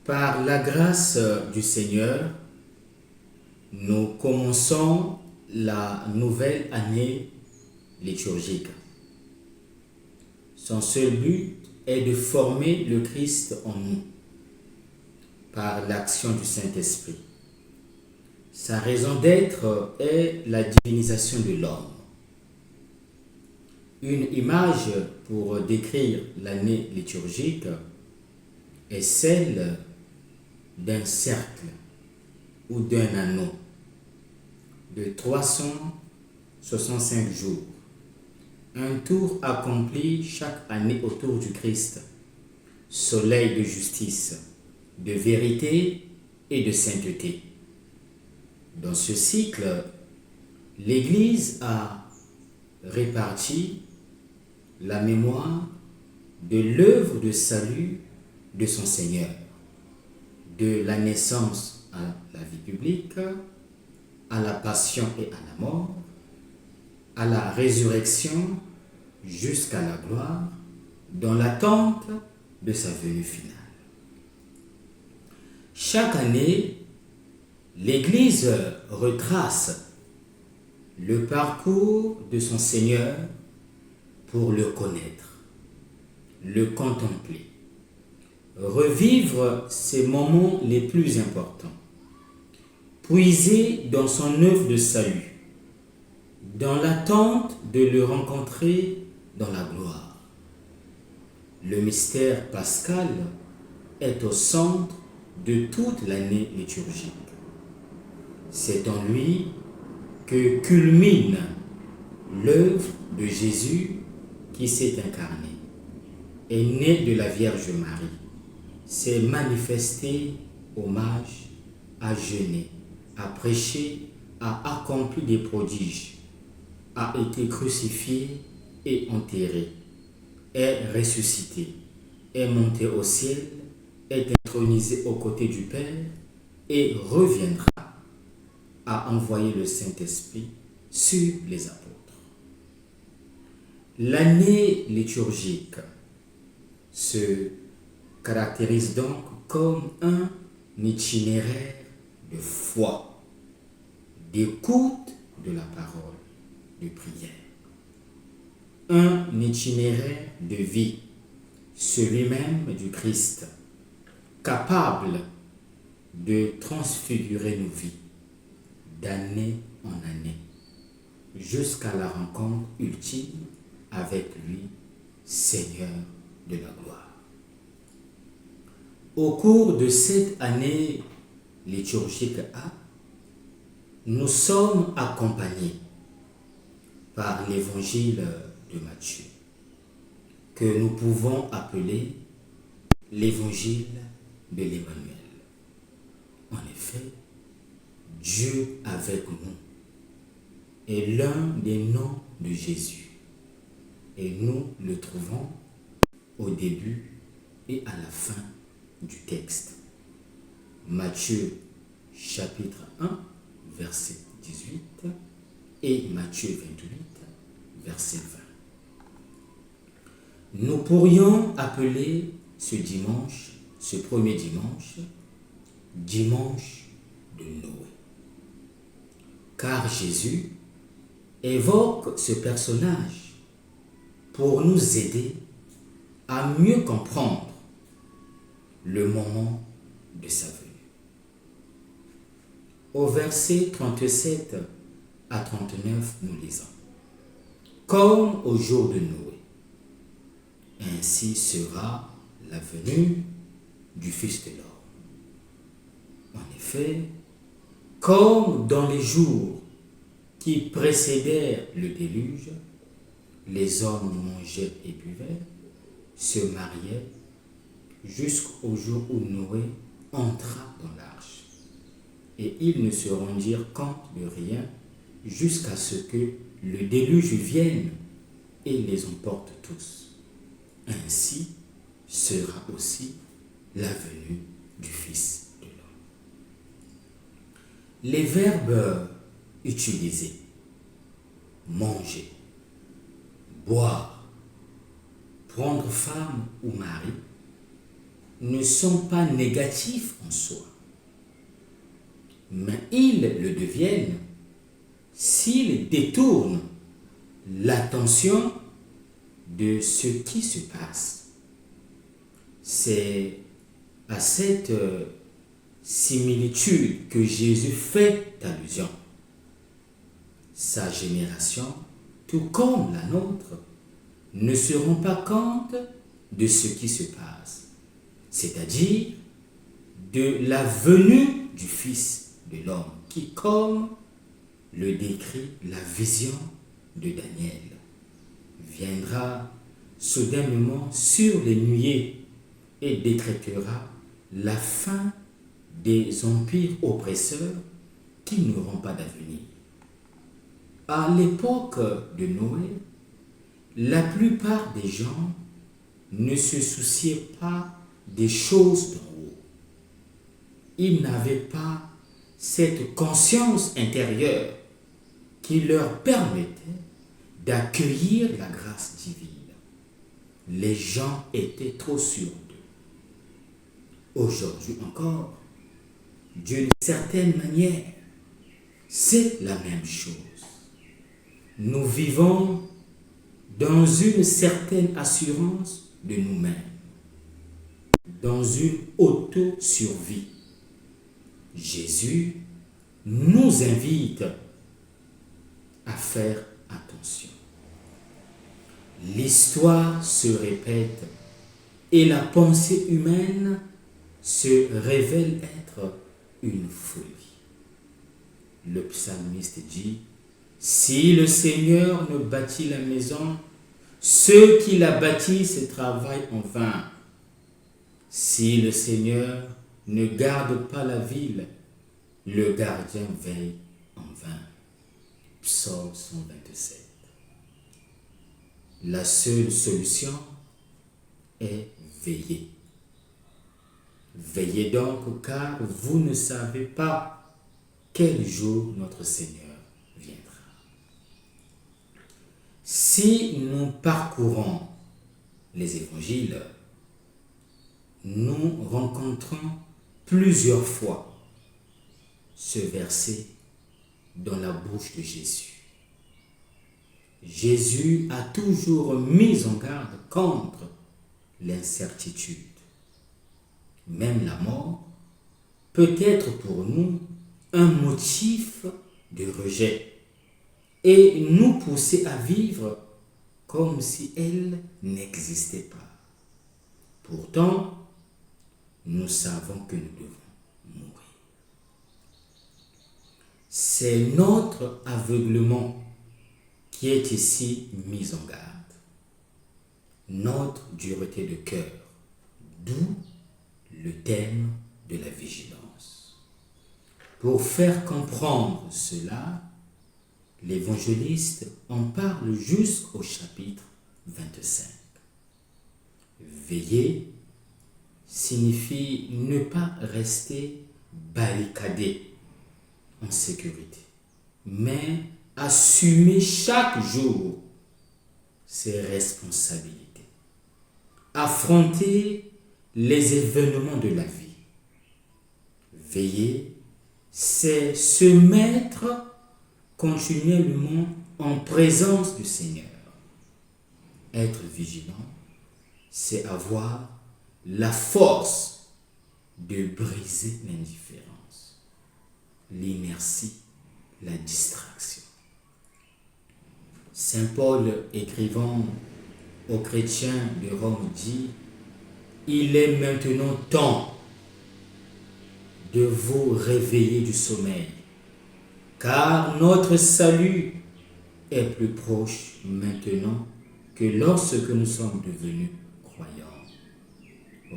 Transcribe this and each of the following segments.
Par la grâce du Seigneur, nous commençons la nouvelle année liturgique. Son seul but est de former le Christ en nous par l'action du Saint-Esprit. Sa raison d'être est la divinisation de l'homme. Une image pour décrire l'année liturgique est celle d'un cercle ou d'un anneau de 365 jours, un tour accompli chaque année autour du Christ, soleil de justice, de vérité et de sainteté. Dans ce cycle, l'Église a réparti la mémoire de l'œuvre de salut de son Seigneur, de la naissance à la vie publique, à la passion et à la mort, à la résurrection jusqu'à la gloire, dans l'attente de sa venue finale. Chaque année, l'Église retrace le parcours de son Seigneur pour le connaître, le contempler, revivre ses moments les plus importants, puiser dans son œuvre de salut, dans l'attente de le rencontrer dans la gloire. Le mystère pascal est au centre de toute l'année liturgique. C'est en lui que culmine l'œuvre de Jésus qui s'est incarné, est né de la Vierge Marie, s'est manifesté au mage, a jeûné, a prêché, a accompli des prodiges, a été crucifié et enterré, est ressuscité, est monté au ciel, est intronisé aux côtés du Père et reviendra à envoyer le Saint-Esprit sur les apôtres. L'année liturgique se caractérise donc comme un itinéraire de foi, d'écoute de la parole, de prière. Un itinéraire de vie, celui-même du Christ, capable de transfigurer nos vies d'année en année, jusqu'à la rencontre ultime avec lui, Seigneur de la gloire. Au cours de cette année liturgique A, nous sommes accompagnés par l'évangile de Matthieu, que nous pouvons appeler l'évangile de l'Emmanuel. En effet, Dieu avec nous est l'un des noms de Jésus, et nous le trouvons au début et à la fin du texte. Matthieu chapitre 1, verset 18 et Matthieu 28, verset 20. Nous pourrions appeler ce dimanche, ce premier dimanche, dimanche de Noé. Car Jésus évoque ce personnage pour nous aider à mieux comprendre le moment de sa venue. Au verset 37 à 39, nous lisons: Comme au jour de Noé, ainsi sera la venue du Fils de l'homme. En effet, comme dans les jours qui précédèrent le déluge, les hommes mangeaient et buvaient, se mariaient, jusqu'au jour où Noé entra dans l'arche. Et ils ne se rendirent compte de rien jusqu'à ce que le déluge vienne et les emporte tous. Ainsi sera aussi la venue du Fils de l'homme. Les verbes utilisés: manger, boire, prendre femme ou mari, ne sont pas négatifs en soi, mais ils le deviennent s'ils détournent l'attention de ce qui se passe. C'est à cette similitude que Jésus fait allusion. Sa génération, tout comme la nôtre, ne se rend pas compte de ce qui se passe, c'est-à-dire de la venue du Fils de l'homme, qui, comme le décrit la vision de Daniel, viendra soudainement sur les nuées et décrétera la fin des empires oppresseurs qui n'auront pas d'avenir. À l'époque de Noé, la plupart des gens ne se souciaient pas des choses d'en haut. Ils n'avaient pas cette conscience intérieure qui leur permettait d'accueillir la grâce divine. Les gens étaient trop sûrs d'eux. Aujourd'hui encore, d'une certaine manière, c'est la même chose. Nous vivons dans une certaine assurance de nous-mêmes, dans une auto-survie. Jésus nous invite à faire attention. L'histoire se répète et la pensée humaine se révèle être une folie. Le psalmiste dit: si le Seigneur ne bâtit la maison, ceux qui la bâtissent travaillent en vain. Si le Seigneur ne garde pas la ville, le gardien veille en vain. Psaume 127. La seule solution est veiller. Veillez donc, car vous ne savez pas quel jour notre Seigneur viendra. Si nous parcourons les évangiles, nous rencontrons plusieurs fois ce verset dans la bouche de Jésus. Jésus a toujours mis en garde contre l'incertitude. Même la mort peut être pour nous un motif de rejet et nous pousser à vivre comme si elle n'existait pas. Pourtant, nous savons que nous devons mourir. C'est notre aveuglement qui est ici mis en garde, notre dureté de cœur, d'où le thème de la vigilance. Pour faire comprendre cela, l'évangéliste en parle jusqu'au chapitre 25. Veiller signifie ne pas rester barricadé en sécurité, mais assumer chaque jour ses responsabilités, affronter les événements de la vie. Veiller, c'est se mettre continuellement en présence du Seigneur. Être vigilant, c'est avoir la force de briser l'indifférence, l'inertie, la distraction. Saint Paul, écrivant aux chrétiens de Rome, dit: il est maintenant temps de vous réveiller du sommeil, car notre salut est plus proche maintenant que lorsque nous sommes devenus croyants.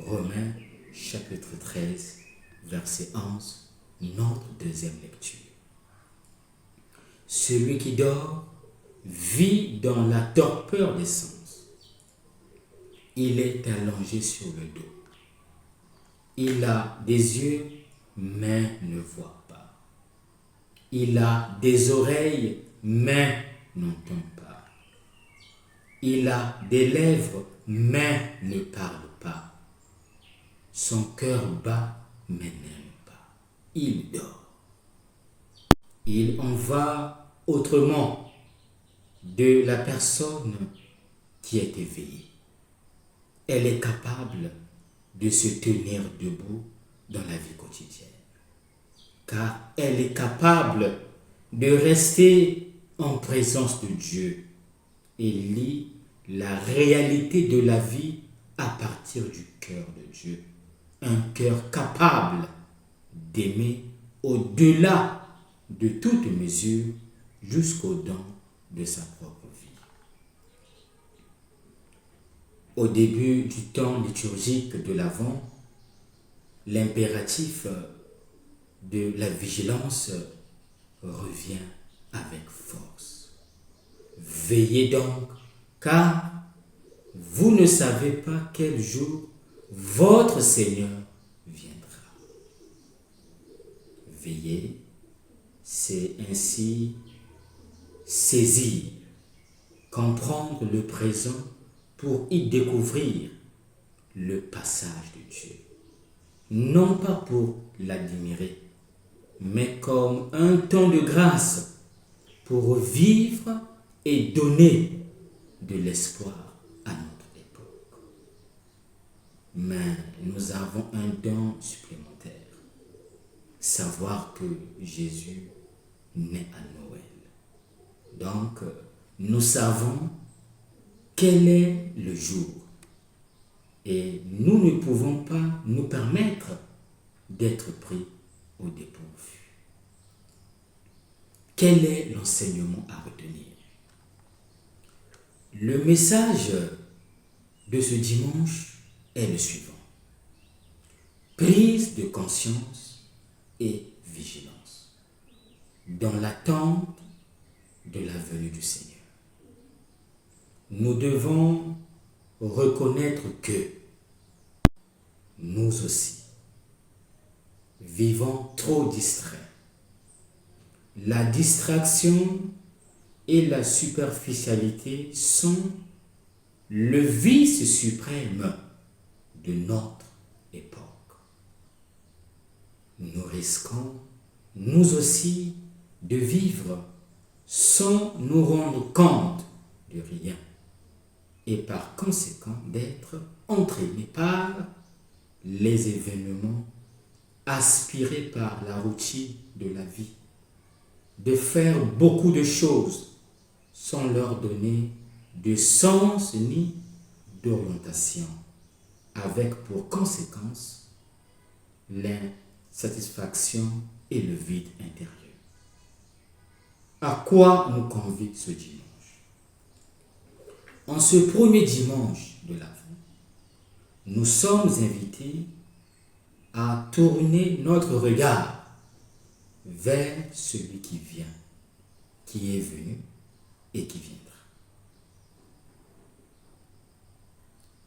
Romains chapitre 13, verset 11, notre deuxième lecture. Celui qui dort vit dans la torpeur des sens. Il est allongé sur le dos. Il a des yeux, mais ne voit pas. Il a des oreilles, mais n'entend pas. Il a des lèvres, mais ne parle pas. son cœur bat mais n'aime pas. Il dort. Il en va autrement de la personne qui est éveillée. Elle est capable de se tenir debout dans la vie quotidienne, car elle est capable de rester en présence de Dieu et lit la réalité de la vie à partir du cœur de Dieu. Un cœur capable d'aimer au-delà de toute mesure jusqu'au don de sa propre vie. Au début du temps liturgique de l'Avent, l'impératif de la vigilance revient avec force. Veillez donc, car vous ne savez pas quel jour votre Seigneur viendra. Veillez, c'est ainsi saisir, comprendre le présent pour y découvrir le passage de Dieu. Non pas pour l'admirer, mais comme un temps de grâce pour vivre et donner de l'espoir à notre époque. Mais nous avons un don supplémentaire, savoir que Jésus naît à Noël. Donc, nous savons quel est le jour et nous ne pouvons pas nous permettre d'être pris au dépourvu. Quel est l'enseignement à retenir? Le message de ce dimanche est le suivant. Prise de conscience et vigilance dans l'attente de la venue du Seigneur. Nous devons reconnaître que nous aussi vivons trop distraits. La distraction et la superficialité sont le vice suprême de notre époque. Nous risquons, nous aussi, de vivre sans nous rendre compte de rien et par conséquent d'être entraînés par les événements aspirés par la routine de la vie, de faire beaucoup de choses sans leur donner de sens ni d'orientation, avec pour conséquence l'insatisfaction et le vide intérieur. À quoi nous convie ce dimanche? En ce premier dimanche de l'Avent, nous sommes invités à tourner notre regard vers celui qui vient, qui est venu et qui viendra.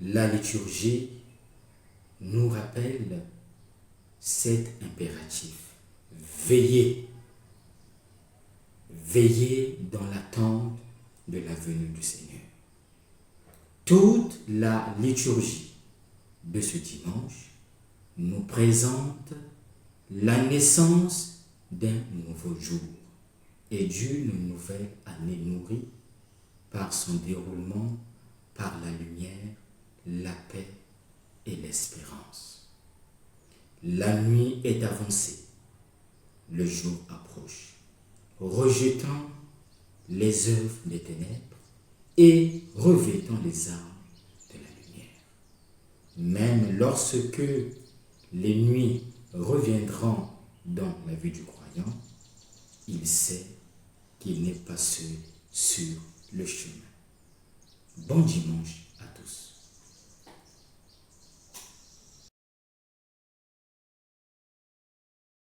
La liturgie nous rappelle cet impératif. Veillez. Veillez dans l'attente de la venue du Seigneur. Toute la liturgie de ce dimanche nous présente la naissance d'un nouveau jour et d'une nouvelle année nourrie par son déroulement, par la lumière, la paix et l'espérance. La nuit est avancée, le jour approche, rejetant les œuvres des ténèbres et revêtant les armes de la lumière. Même lorsque les nuits reviendront dans la vie du croyant, il sait qu'il n'est pas seul sur le chemin. Bon dimanche